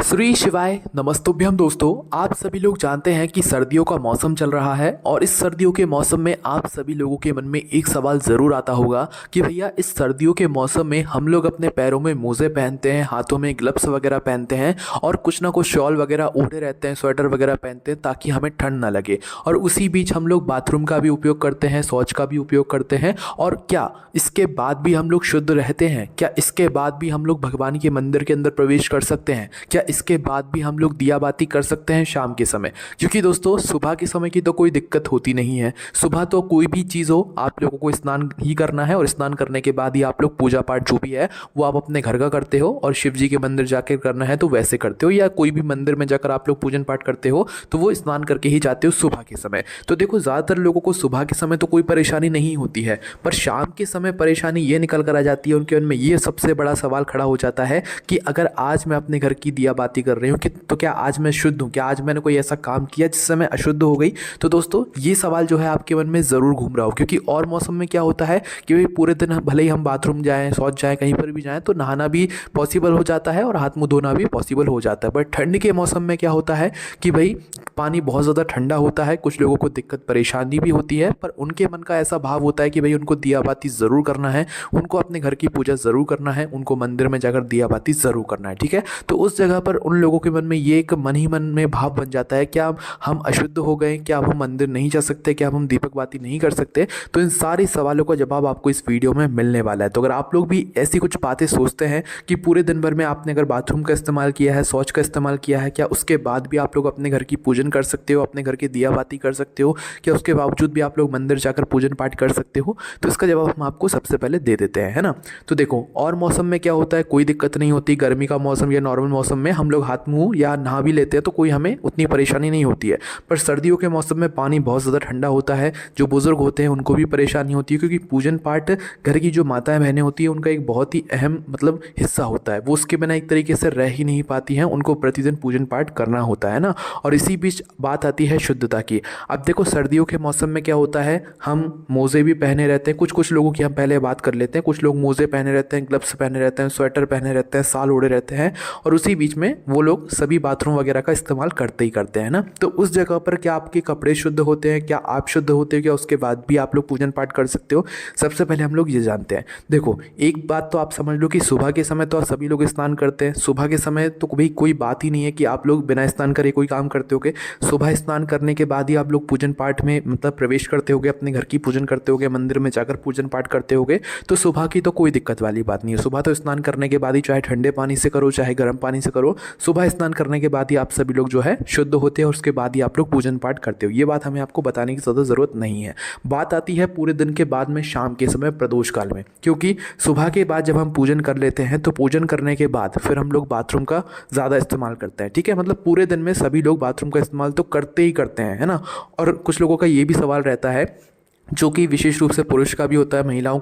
श्री शिवाय नमस्तुभ्यम। दोस्तों, आप सभी लोग जानते हैं कि सर्दियों का मौसम चल रहा है और इस सर्दियों के मौसम में आप सभी लोगों के मन में एक सवाल ज़रूर आता होगा कि भैया इस सर्दियों के मौसम में हम लोग अपने पैरों में मोज़े पहनते हैं, हाथों में ग्लव्स वगैरह पहनते हैं और कुछ ना कुछ शॉल वगैरह ओढ़े रहते हैं, स्वेटर वगैरह पहनते हैं ताकि हमें ठंड ना लगे। और उसी बीच हम लोग बाथरूम का भी उपयोग करते हैं, शौच का भी उपयोग करते हैं। और क्या इसके बाद भी हम लोग शुद्ध रहते हैं? क्या इसके बाद भी हम लोग भगवान के मंदिर के अंदर प्रवेश कर सकते हैं? क्या इसके बाद भी हम लोग दिया बाती कर सकते हैं शाम के समय? क्योंकि दोस्तों सुबह के समय की तो कोई दिक्कत होती नहीं है। सुबह तो कोई भी चीज़ हो, आप लोगों को स्नान ही करना है और स्नान करने के बाद ही आप लोग पूजा पाठ जो भी है वो आप अपने घर का करते हो, और शिव जी के मंदिर जाकर करना है तो वैसे करते हो, या कोई भी मंदिर में जाकर आप लोग पूजन पाठ करते हो तो वो स्नान करके ही जाते हो सुबह के समय। तो देखो, ज़्यादातर लोगों को सुबह के समय तो कोई परेशानी नहीं होती है, पर शाम के समय परेशानी ये निकल कर आ जाती है उनके मन में। ये सबसे बड़ा सवाल खड़ा हो जाता है कि अगर आज मैं अपने घर की दिया बाती कर रही हूँ कि तो क्या आज मैं शुद्ध हूँ? क्या आज मैंने कोई ऐसा काम किया जिससे मैं अशुद्ध हो गई? तो दोस्तों ये सवाल जो है आपके मन में ज़रूर घूम रहा हो, क्योंकि और मौसम में क्या होता है कि भाई पूरे दिन भले ही हम बाथरूम जाएँ, शौच जाएँ, कहीं पर भी जाएँ तो नहाना भी पॉसिबल हो जाता है और हाथ मुँह धोना भी पॉसिबल हो जाता है। बट ठंड के मौसम में क्या होता है कि भाई पानी बहुत ज़्यादा ठंडा होता है, कुछ लोगों को दिक्कत परेशानी भी होती है, पर उनके मन का ऐसा भाव होता है कि भाई उनको दिया बाती ज़रूर करना है, उनको अपने घर की पूजा ज़रूर करना है, उनको मंदिर में जाकर दिया बाती ज़रूर करना है। ठीक है, तो उस जगह पर उन लोगों के मन में ये एक मन ही मन में भाव बन जाता है, क्या हम अशुद्ध हो गए? क्या अब हम मंदिर नहीं जा सकते? क्या हम दीपक बाती नहीं कर सकते? तो इन सारे सवालों का जवाब आपको इस वीडियो में मिलने वाला है। तो अगर आप लोग भी ऐसी कुछ बातें सोचते हैं कि पूरे दिन भर में आपने अगर बाथरूम का इस्तेमाल किया है, शौच का इस्तेमाल किया है, क्या उसके बाद भी आप लोग अपने घर की पूजन कर सकते हो, अपने घर की दिया बाती कर सकते हो? क्या उसके बावजूद भी आप लोग मंदिर जाकर पूजन पाठ कर सकते हो? तो इसका जवाब हम आपको सबसे पहले दे देते हैं, है ना। तो देखो, और मौसम में क्या होता है, कोई दिक्कत नहीं होती। गर्मी का मौसम या नॉर्मल मौसम में हम लोग हाथ मुंह या नहा भी लेते हैं तो कोई हमें उतनी परेशानी नहीं होती है। पर सर्दियों के मौसम में पानी बहुत ज़्यादा ठंडा होता है, जो बुजुर्ग होते हैं उनको भी परेशानी होती है, क्योंकि पूजन पाठ घर की जो माताएं बहनें होती हैं उनका एक बहुत ही अहम हिस्सा होता है। वो उसके बिना एक तरीके से रह ही नहीं पाती हैं, उनको प्रतिदिन पूजन पाठ करना होता है ना। और इसी बीच बात आती है शुद्धता की। अब देखो, सर्दियों के मौसम में क्या होता है, हम मोज़े भी पहने रहते हैं। कुछ लोगों की हम पहले बात कर लेते हैं। कुछ लोग मोज़े पहने रहते हैं, ग्लव्स पहने रहते हैं, स्वेटर पहने रहते हैं, साल ओढ़े रहते हैं, और उसी बीच में वो लोग सभी बाथरूम वगैरह का इस्तेमाल करते ही करते हैं ना। तो उस जगह पर क्या आपके कपड़े शुद्ध होते हैं? क्या आप शुद्ध होते हो? क्या उसके बाद भी आप लोग पूजन पाठ कर सकते हो? सबसे पहले हम लोग ये जानते हैं। देखो, एक बात तो आप समझ लो कि सुबह के समय तो आप सभी लोग स्नान करते हैं। सुबह के समय तो भाई कोई बात ही नहीं है कि आप लोग बिना स्नान करे कोई काम करते होगे। सुबह स्नान करने के बाद ही आप लोग पूजन पाठ में प्रवेश करते होगे, अपने घर की पूजन करते होगे, मंदिर में जाकर पूजन पाठ करते होगे। तो सुबह की तो कोई दिक्कत वाली बात नहीं है। सुबह तो स्नान करने के बाद ही, चाहे ठंडे पानी से करो चाहे गर्म पानी से करो, सुबह स्नान करने के बाद ही आप सभी लोग जो है शुद्ध होते हैं और उसके बाद ही आप लोग पूजन पाठ करते हो। ये बात हमें आपको बताने की ज़्यादा ज़रूरत नहीं है। बात आती है पूरे दिन के बाद में, शाम के समय, प्रदोष काल में। क्योंकि सुबह के बाद जब हम पूजन कर लेते हैं तो पूजन करने के बाद फिर हम लोग बाथरूम का ज़्यादा इस्तेमाल करते हैं। ठीक है, पूरे दिन में सभी लोग बाथरूम का इस्तेमाल तो करते ही करते हैं, है ना। और कुछ लोगों का ये भी सवाल रहता है, जो कि विशेष रूप से पुरुष का भी होता है, महिलाओं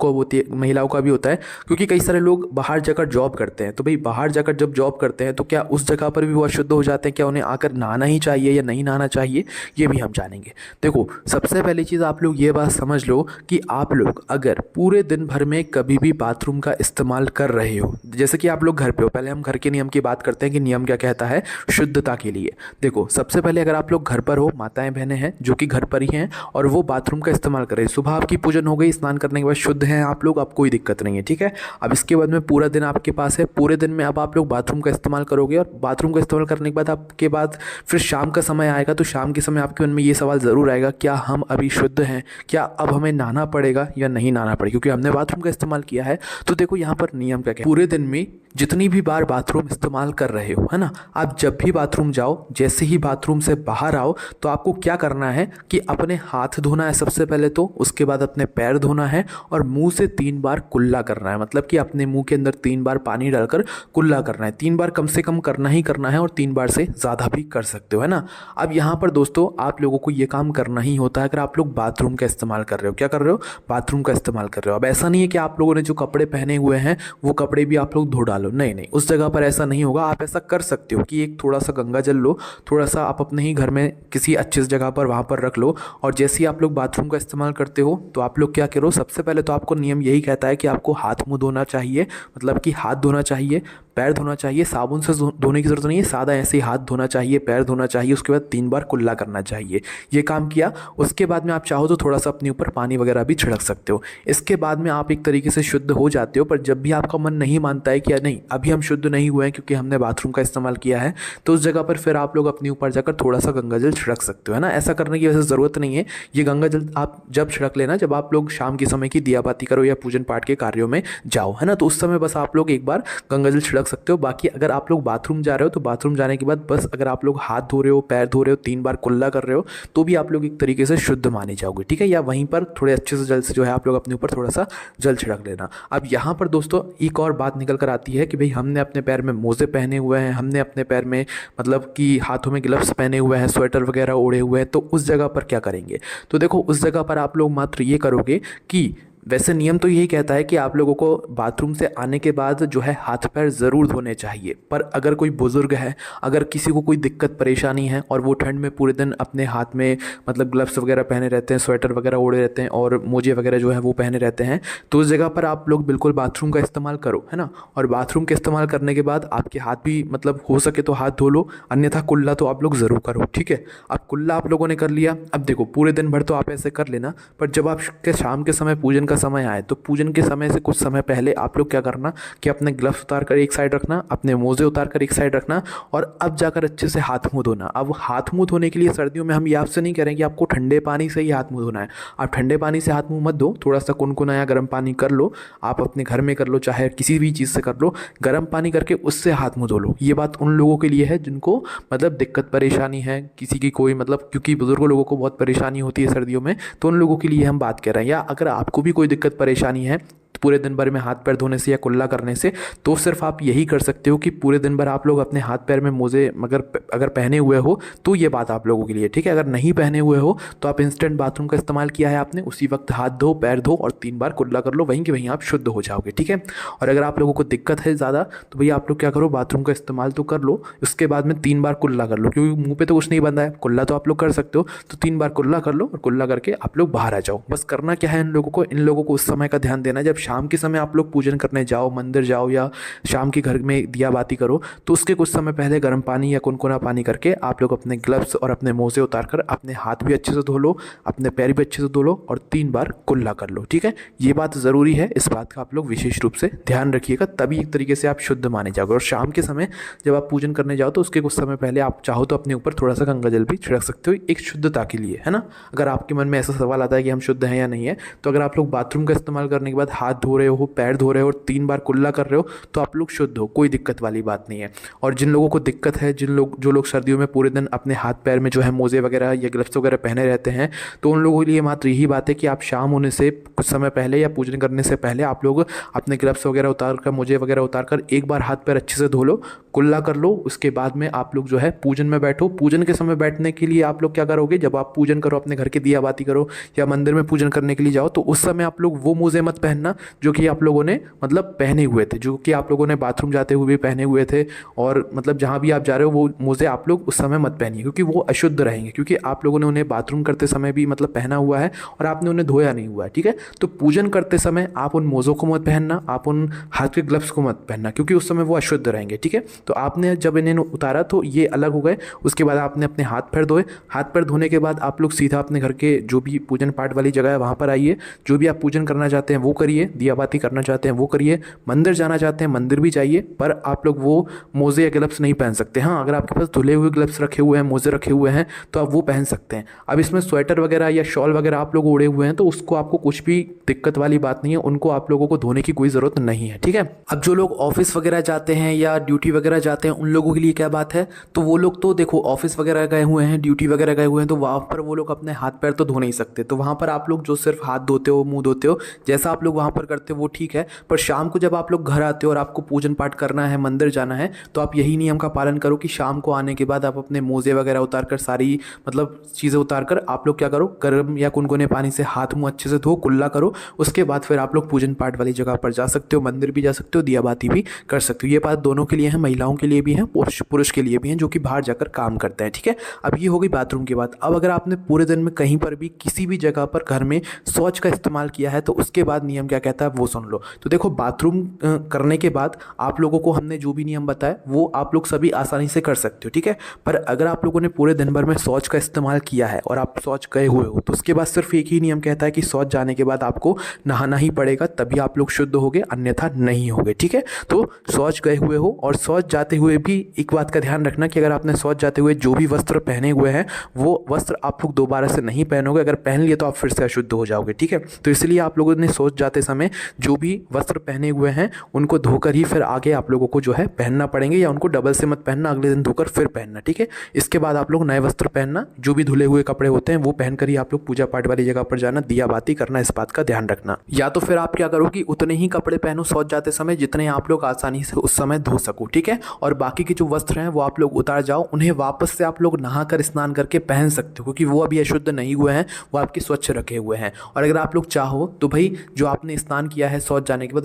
का भी होता है, क्योंकि कई सारे लोग बाहर जाकर जॉब करते हैं। तो भाई बाहर जाकर जब जॉब करते हैं तो क्या उस जगह पर भी वो अशुद्ध हो जाते हैं? क्या उन्हें आकर नहाना ही चाहिए या नहीं नहाना चाहिए? ये भी हम जानेंगे। देखो, सबसे पहली चीज़ आप लोग ये बात समझ लो कि आप लोग अगर पूरे दिन भर में कभी भी बाथरूम का इस्तेमाल कर रहे हो, जैसे कि आप लोग घर पे हो, पहले हम घर के नियम की बात करते हैं कि नियम क्या कहता है शुद्धता के लिए। देखो, सबसे पहले अगर आप लोग घर पर हो, माताएं बहनें हैं जो कि घर पर ही हैं और वो बाथरूम का इस्तेमाल कर रहे हैं, सुबह आपकी पूजन हो गई, स्नान करने के बाद शुद्ध हैं आप लोग, अब कोई दिक्कत नहीं है। ठीक है, अब इसके बाद में पूरा दिन आपके पास है, पूरे दिन में अब आप लोग बाथरूम का इस्तेमाल करोगे, और बाथरूम का इस्तेमाल करने के बाद आपके बाद फिर शाम का समय आएगा, तो शाम के समय आपके मन में ये सवाल ज़रूर आएगा, क्या हम अभी शुद्ध हैं? क्या अब हमें नहाना पड़ेगा या नहीं नहाना पड़ेगा, क्योंकि हमने बाथरूम का इस्तेमाल किया है। तो देखो, यहाँ पर नियम क्या है, पूरे दिन में जितनी भी बार बाथरूम इस्तेमाल कर रहे हो, है ना, आप जब भी बाथरूम जाओ, जैसे ही बाथरूम से बाहर आओ तो आपको क्या करना है कि अपने हाथ धोना है सबसे पहले, तो उसके बाद अपने पैर धोना है और मुंह से 3 बार कुल्ला करना है। मतलब कि अपने मुंह के अंदर 3 बार पानी डालकर कुल्ला करना है। 3 बार कम से कम करना ही करना है, और 3 बार से ज़्यादा भी कर सकते हो, है ना। अब यहाँ पर दोस्तों आप लोगों को ये काम करना ही होता है अगर आप लोग बाथरूम का इस्तेमाल कर रहे हो। क्या कर रहे हो? बाथरूम का इस्तेमाल कर रहे हो। अब ऐसा नहीं है कि आप लोगों ने जो कपड़े पहने हुए हैं वो कपड़े भी आप लोग धो डालो, नहीं नहीं, उस जगह पर ऐसा नहीं होगा। आप ऐसा कर सकते हो कि एक थोड़ा सा गंगा जल लो, थोड़ा सा आप अपने ही घर में किसी अच्छी जगह पर वहाँ पर रख लो, और जैसे ही आप लोग बाथरूम का इस्तेमाल इस्तेमाल करते हो तो आप लोग क्या करो, सबसे पहले तो आपको नियम यही कहता है कि आपको हाथ मुंह धोना चाहिए, मतलब कि हाथ धोना चाहिए, पैर धोना चाहिए। साबुन से धोने की ज़रूरत नहीं है, सादा ऐसे ही हाथ धोना चाहिए, पैर धोना चाहिए। उसके बाद 3 बार कुल्ला करना चाहिए। ये काम किया, उसके बाद में आप चाहो तो थोड़ा सा अपने ऊपर पानी वगैरह भी छिड़क सकते हो। इसके बाद में आप एक तरीके से शुद्ध हो जाते हो। पर जब भी आपका मन नहीं मानता है कि या नहीं अभी हम शुद्ध नहीं हुए हैं क्योंकि हमने बाथरूम का इस्तेमाल किया है, तो उस जगह पर फिर आप लोग अपने ऊपर जाकर थोड़ा सा गंगा जल छिड़क सकते हो, है ना। ऐसा करने की वैसे ज़रूरत नहीं है। ये गंगा जल आप जब छिड़क लेना जब आप लोग शाम के समय की दिया बाती करो या पूजन पाठ के कार्यों में जाओ, है ना, तो उस समय बस आप लोग एक बार गंगा जल छिड़क सकते हो। बाकी अगर आप लोग बाथरूम जा रहे हो तो बाथरूम जाने के बाद बस अगर आप लोग हाथ धो रहे हो, पैर धो रहे हो, 3 बार कुल्ला कर रहे हो, तो भी आप लोग एक तरीके से शुद्ध माने जाओगे, ठीक है। या वहीं पर थोड़े अच्छे से जल से जो है आप लोग अपने ऊपर थोड़ा सा जल छिड़क लेना। अब यहाँ पर दोस्तों एक और बात निकल कर आती है कि भाई हमने अपने पैर में मोजे पहने हुए हैं, हमने अपने पैर में मतलब कि हाथों में ग्लव्स पहने हुए हैं, स्वेटर वगैरह ओढ़े हुए हैं, तो उस जगह पर क्या करेंगे। तो देखो उस जगह पर आप लोग मात्र ये करोगे कि वैसे नियम तो यही कहता है कि आप लोगों को बाथरूम से आने के बाद जो है हाथ पैर ज़रूर धोने चाहिए। पर अगर कोई बुज़ुर्ग है, अगर किसी को कोई दिक्कत परेशानी है और वो ठंड में पूरे दिन अपने हाथ में मतलब ग्लव्स वगैरह पहने रहते हैं, स्वेटर वगैरह ओढ़े रहते हैं और मोजे वगैरह जो है वो पहने रहते हैं, तो उस जगह पर आप लोग बिल्कुल बाथरूम का इस्तेमाल करो, है ना। और बाथरूम का इस्तेमाल करने के बाद आपके हाथ भी मतलब हो सके तो हाथ धो लो, अन्यथा कुल्ला तो आप लोग ज़रूर करो, ठीक है। अब कुल्ला आप लोगों ने कर लिया। अब देखो पूरे दिन भर तो आप ऐसे कर लेना, पर जब आपके शाम के समय पूजन का समय आए तो पूजन के समय से कुछ समय पहले आप लोग क्या करना कि अपने ग्लव्स उतार कर एक साइड रखना, अपने मोजे उतार कर एक साइड रखना और अब जाकर अच्छे से हाथ मुंह धोना। अब हाथ मुंह धोने के लिए सर्दियों में हम ये आपसे नहीं कह रहे हैं कि आपको ठंडे पानी से ही हाथ मुंह धोना है। आप ठंडे पानी से हाथ मुंह मत धो, थोड़ा सा कुनकुना या गर्म पानी कर लो, आप अपने घर में कर लो, चाहे किसी भी चीज़ से कर लो, गर्म पानी करके उससे हाथ मुंह धो लो। ये बात उन लोगों के लिए है जिनको मतलब दिक्कत परेशानी है, किसी की कोई मतलब क्योंकि बुजुर्ग लोगों को बहुत परेशानी होती है सर्दियों में, तो उन लोगों के लिए हम बात कर रहे हैं। या अगर आपको भी कोई दिक्कत परेशानी है पूरे दिन भर में हाथ पैर धोने से या कुल्ला करने से, तो सिर्फ आप यही कर सकते हो कि पूरे दिन भर आप लोग अपने हाथ पैर में मोजे मगर अगर पहने हुए हो तो ये बात आप लोगों के लिए, ठीक है। अगर नहीं पहने हुए हो तो आप इंस्टेंट बाथरूम का इस्तेमाल किया है आपने, उसी वक्त हाथ धो, पैर धो और 3 बार कुल्ला कर लो, वहीं के वहीं आप शुद्ध हो जाओगे, ठीक है। और अगर आप लोगों को दिक्कत है ज़्यादा तो भैया आप लोग क्या करो, बाथरूम का इस्तेमाल तो कर लो, उसके बाद में 3 बार कुल्ला कर लो, क्योंकि मुँह पर तो कुछ नहीं बंधा है, कुल्ला तो आप लोग कर सकते हो। तो 3 बार कुल्ला कर लो और कुल्ला करके आप लोग बाहर आ जाओ। बस करना क्या है, इन लोगों को उस समय का ध्यान देना, जब शाम के समय आप लोग पूजन करने जाओ, मंदिर जाओ या शाम के घर में दिया बाती करो, तो उसके कुछ समय पहले गर्म पानी या कुनकुना पानी करके आप लोग अपने ग्लव्स और अपने मोजे उतार कर अपने हाथ भी अच्छे से धो लो, अपने पैर भी अच्छे से धो लो और 3 बार कुल्ला कर लो, ठीक है। ये बात ज़रूरी है, इस बात का आप लोग विशेष रूप से ध्यान रखिएगा, तभी एक तरीके से आप शुद्ध माने जाओगे। और शाम के समय जब आप पूजन करने जाओ तो उसके कुछ समय पहले आप चाहो तो अपने ऊपर थोड़ा सा गंगा जल भी छिड़क सकते हो, एक शुद्धता के लिए, है ना। अगर आपके मन में ऐसा सवाल आता है कि हम शुद्ध हैं या नहीं है, तो अगर आप लोग बाथरूम का इस्तेमाल करने के बाद हाथ धो रहे हो, पैर धो रहे हो और 3 बार कुल्ला कर रहे हो, तो आप लोग शुद्ध हो, कोई दिक्कत वाली बात नहीं है। और जिन लोगों को दिक्कत है, जो लोग सर्दियों में पूरे दिन अपने हाथ पैर में जो है मोजे वगैरह या ग्लव्स वगैरह पहने रहते हैं, तो उन लोगों के लिए मात्र यही बात है कि आप शाम होने से कुछ समय पहले या पूजन करने से पहले आप लोग अपने ग्लव्स वगैरह उतार कर, मोजे वगैरह उतार कर एक बार हाथ पैर अच्छे से धो लो, कुल्ला कर लो। उसके बाद में आप लोग जो है पूजन में बैठो। पूजन के समय बैठने के लिए आप लोग क्या करोगे, जब आप पूजन करो, अपने घर की दिया बाती करो या मंदिर में पूजन करने के लिए जाओ, तो उस समय आप लोग वो मोजे मत पहनना जो कि आप लोगों ने मतलब पहने हुए थे, जो कि आप लोगों ने बाथरूम जाते हुए भी पहने हुए थे। और मतलब जहाँ भी आप जा रहे हो वो मोजे आप लोग उस समय मत पहनिए, क्योंकि वो अशुद्ध रहेंगे, क्योंकि आप लोगों ने उन्हें बाथरूम करते समय भी मतलब पहना हुआ है और आपने उन्हें धोया नहीं हुआ है, ठीक है। तो पूजन करते समय आप उन मोज़ों को मत पहनना, आप उन हाथ के ग्लव्स को मत पहनना, क्योंकि उस समय वो अशुद्ध रहेंगे, ठीक है। तो आपने जब इन्हें उतारा तो ये अलग हो गए। उसके बाद आपने अपने हाथ पैर धोए। हाथ पैर धोने के बाद आप लोग सीधा अपने घर के जो भी पूजन पाठ वाली जगह है वहाँ पर आइए, जो भी आप पूजन करना चाहते हैं वो करिए, दिया बाती करना चाहते हैं वो करिए, मंदिर जाना चाहते हैं मंदिर भी जाइए, पर आप लोग वो मोजे या ग्लव्स नहीं पहन सकते। हाँ, अगर आपके पास धुले हुए ग्लव्स रखे हुए हैं, मोजे रखे हुए हैं, तो आप वो पहन सकते हैं। अब इसमें स्वेटर वगैरह या शॉल वगैरह आप लोग ओढ़े हुए हैं, तो उसको आपको कुछ भी दिक्कत वाली बात नहीं है, उनको आप लोगों को धोने की कोई ज़रूरत नहीं है, ठीक है। अब जो लोग ऑफिस वगैरह जाते हैं या ड्यूटी वगैरह जाते हैं, उन लोगों के लिए क्या बात है, तो वो लोग तो देखो ऑफिस वगैरह गए हुए हैं, ड्यूटी वगैरह गए हुए हैं, तो वहाँ पर वो लोग अपने हाथ पैर तो धो नहीं सकते। तो वहाँ पर आप लोग जो सिर्फ हाथ धोते हो, मुंह धोते हो, जैसा आप लोग वहाँ पर करते हो वो ठीक है, पर शाम को जब आप लोग घर आते हो और आपको पूजन पाठ करना है, मंदिर जाना है, तो आप यही नियम का पालन करो कि शाम को आने के बाद आप अपने मोजे वगैरह उतार कर, सारी मतलब चीज़ें उतार कर आप लोग क्या करो, गर्म या गुनगुने पानी से हाथ मुंह अच्छे से धो, कुल्ला करो। उसके बाद फिर आप लोग पूजन पाठ वाली जगह पर जा सकते हो, मंदिर भी जा सकते हो, दिया बाती भी कर सकते हो। ये बात दोनों के लिए है, महिलाओं के लिए भी है, पुरुष के लिए भी है जो कि बाहर जाकर काम करते हैं, ठीक है। अब ये हो गई बाथरूम की बात। अब अगर आपने पूरे दिन में कहीं पर भी किसी भी जगह पर घर में शौच का इस्तेमाल किया है तो उसके बाद नियम क्या कहता है वो सुन लो। तो देखो, बाथरूम करने के बाद आप लोगों को हमने जो भी नियम बताया वो आप लोग सभी आसानी से कर सकते हो, ठीक है। पर अगर आप लोगों ने पूरे दिन भर में शौच का इस्तेमाल किया है और आप शौच गए हुए हो तो उसके बाद सिर्फ एक ही नियम कहता है कि शौच जाने के बाद आपको नहाना ही पड़ेगा, तभी आप लोग शुद्ध होगे, अन्यथा नहीं होगे, ठीक है। तो शौच गए हुए हो और शौच जाते हुए भी एक बात का ध्यान रखना कि अगर आपने शौच जाते हुए जो भी वस्त्र पहने हुए हैं वो वस्त्र आप लोग दोबारा से नहीं पहनोगे। अगर पहन लिए तो आप फिर से अशुद्ध हो जाओगे, ठीक है। तो इसलिए आप लोगों ने शौच जाते समय जो भी वस्त्र पहने हुए हैं उनको धोकर ही फिर आगे आप लोगों को जो है पहनना पड़ेंगे, या उनको डबल से मत पहनना, अगले दिन धोकर फिर पहनना, ठीक है। इसके बाद आप लोग नए वस्त्र पहनना, जो भी धुले हुए कपड़े होते हैं वो पहनकर ही आप लोग पूजा पाठ वाली जगह पर जाना, दिया बाती करना, इस बात का ध्यान रखना। या तो फिर आप क्या करो कि उतने ही कपड़े पहनो शौच जाते समय जितने आप लोग आसानी से उस समय धो सको, ठीक है। और बाकी के जो वस्त्र हैं वो आप लोग उतार जाओ, उन्हें वापस से आप लोग नहाकर स्नान करके पहन सकते हो, क्योंकि वो अभी अशुद्ध नहीं हुए हैं, वो आपके स्वच्छ रखे हुए हैं। और अगर आप लोग चाहो तो भाई जो आपने स्नान किया है शौच जाने के बाद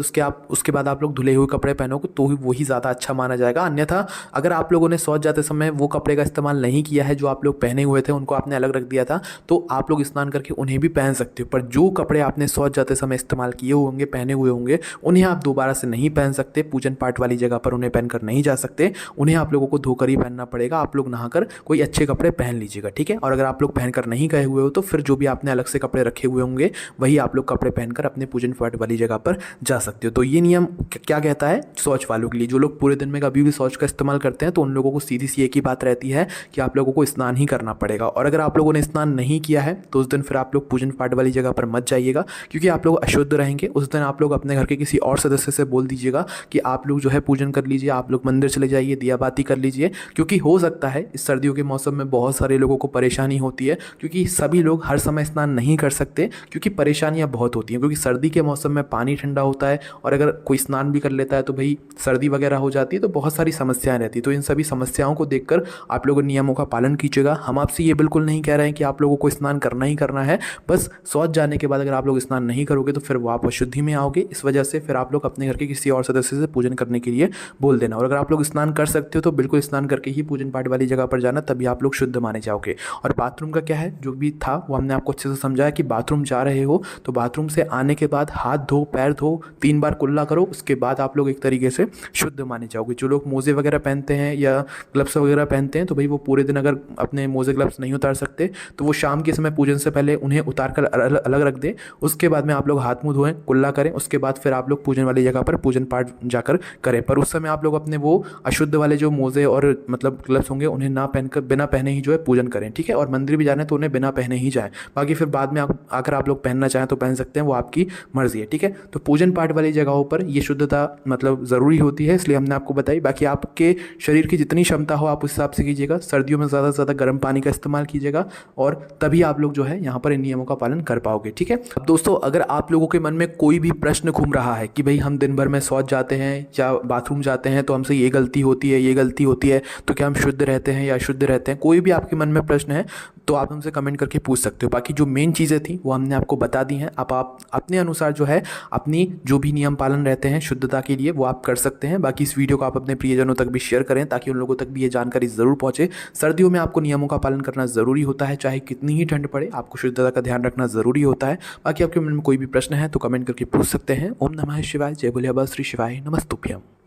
उसके बाद आप लोग धुले हुए कपड़े पहनोगे तो ही वही ज़्यादा अच्छा माना जाएगा। अन्यथा अगर आप लोगों ने शौच जाते समय वो कपड़े का इस्तेमाल नहीं किया है जो आप लोग पहने हुए थे, उनको आपने अलग रख दिया था, तो आप लोग स्नान करके उन्हें भी पहन सकते हो। पर जो कपड़े आपने शौच जाते समय इस्तेमाल किए होंगे, पहने हुए होंगे, उन्हें आप दोबारा से नहीं पहन सकते, पूजन पाठ वाली जगह पर उन्हें पहनकर नहीं जा सकते, उन्हें आप लोगों को धोकर ही पहनना पड़ेगा। आप लोग नहाकर कोई अच्छे कपड़े पहन लीजिएगा, ठीक है। और अगर आप लोग पहनकर नहीं गए हुए हो तो फिर जो भी आपने अलग से कपड़े रखे हुए होंगे वही आप लोग कपड़े पहनकर अपने पूजन पाठ वाली जगह पर जा सकते हो। तो ये नियम क्या कहता है शौच वालों के लिए। जो लोग पूरे दिन में कभी भी शौच का इस्तेमाल करते हैं तो उन लोगों को सीधी सी एक ही बात रहती है कि आप लोगों को स्नान ही करना पड़ेगा। और अगर आप लोगों ने स्नान नहीं किया है तो उस दिन फिर आप लोग पूजन पाठ वाली जगह पर मत जाइएगा, क्योंकि आप लोग अशुद्ध रहेंगे। उस दिन आप लोग अपने घर के किसी और सदस्य से बोल दीजिएगा कि आप लोग जो है पूजन कर लीजिए, आप लोग मंदिर चले जाइए, दिया बाती कर लीजिए, क्योंकि हो सकता है इस सर्दियों के मौसम में बहुत सारे लोगों को परेशानी होती है, क्योंकि सभी लोग हर समय स्नान नहीं कर सकते, क्योंकि परेशानियां बहुत होती हैं। क्योंकि सर्दी के मौसम में पानी ठंडा होता है और अगर कोई स्नान भी कर लेता है तो भाई सर्दी वगैरह हो जाती है, तो बहुत सारी समस्याएं रहती है। तो इन सभी समस्याओं को देखकर आप लोग नियमों का पालन कीजिएगा। हम आपसे ये बिल्कुल नहीं कह रहे हैं कि आप लोगों को स्नान करना ही करना है, बस शौच जाने के बाद अगर आप लोग स्नान नहीं करोगे तो फिर वो आप अशुद्धि में आओगे। इस वजह से फिर आप लोग अपने घर के किसी और सदस्य से पूजन करने के लिए बोल देना। और अगर आप लोग स्नान कर सकते हो तो बिल्कुल स्नान करके ही पूजन पाठ वाली जगह पर जाना, तभी आप लोग शुद्ध माने जाओगे। और बाथरूम का क्या है, जो भी था वो हमने आपको अच्छे से समझाया कि बाथरूम जा रहे हो तो बाथरूम से आने के बाद हाथ धो, पैर धो, 3 बार कुल्ला करो, उसके बाद आप लोग एक तरीके से शुद्ध माने जाओगे। जो लोग मोजे वगैरह पहनते हैं या ग्लव्स वगैरह पहनते हैं तो भाई वो पूरे दिन अगर अपने मोजे ग्लव्स नहीं उतार सकते तो वो शाम के समय पूजन से पहले उन्हें उतार कर अलग रख दें। उसके बाद में आप लोग हाथ मुंह धोएं, कुल्ला करें, उसके बाद फिर आप लोग पूजन वाली जगह पर पूजन पाठ जाकर करें। पर उस समय आप लोग अपने वो अशुद्ध वाले जो मोजे और मतलब ग्लव्स होंगे उन्हें ना पहनकर, बिना पहने ही जो है पूजन करें, ठीक है। और मंदिर भी जाना है तो उन्हें बिना पहने ही जाएं। बाकी फिर बाद में आकर आप लोग पहनना चाहें तो पहन सकते हैं, वो आपकी मर्जी है, ठीक है। तो पूजन पाठ वाली जगहों पर ये शुद्धता मतलब ज़रूरी होती है, इसलिए हमने आपको बताई। बाकी आपके शरीर की जितनी क्षमता हो आप उस हिसाब से कीजिएगा। सर्दियों में ज़्यादा से ज़्यादा गर्म पानी का इस्तेमाल कीजिएगा और तभी आप लोग जो है यहाँ पर इन नियमों का पालन कर पाओगे, ठीक है। अब दोस्तों, अगर आप लोगों के मन में कोई भी प्रश्न घूम रहा है कि भाई हम दिन भर में शौच जाते हैं या बाथरूम जाते हैं तो हमसे ये गलती होती है, ये गलती होती है, तो क्या हम शुद्ध रहते हैं या अशुद्ध रहते हैं, कोई भी आपके मन में प्रश्न है तो आप हमसे कमेंट करके पूछ सकते हो। बाकी जो मेन चीज़ें थी वो हमने आपको बता दी हैं। अब आप अपने अनुसार जो है अपनी जो भी नियम पालन रहते हैं शुद्धता के लिए वो आप कर सकते हैं। बाकी इस वीडियो को आप अपने प्रियजनों तक भी शेयर करें ताकि उन लोगों तक भी ये जानकारी ज़रूर पहुँचे। सर्दियों में आपको नियमों का पालन करना ज़रूरी होता है, चाहे कितनी ही ठंड पड़े, आपको शुद्धता का ध्यान रखना ज़रूरी होता है। बाकी आपके मन में कोई भी प्रश्न है तो कमेंट करके पूछ सकते हैं। ओम नमः शिवाय, जय बोले बाबा श्री शिवाय, नमस्तुभ्यम।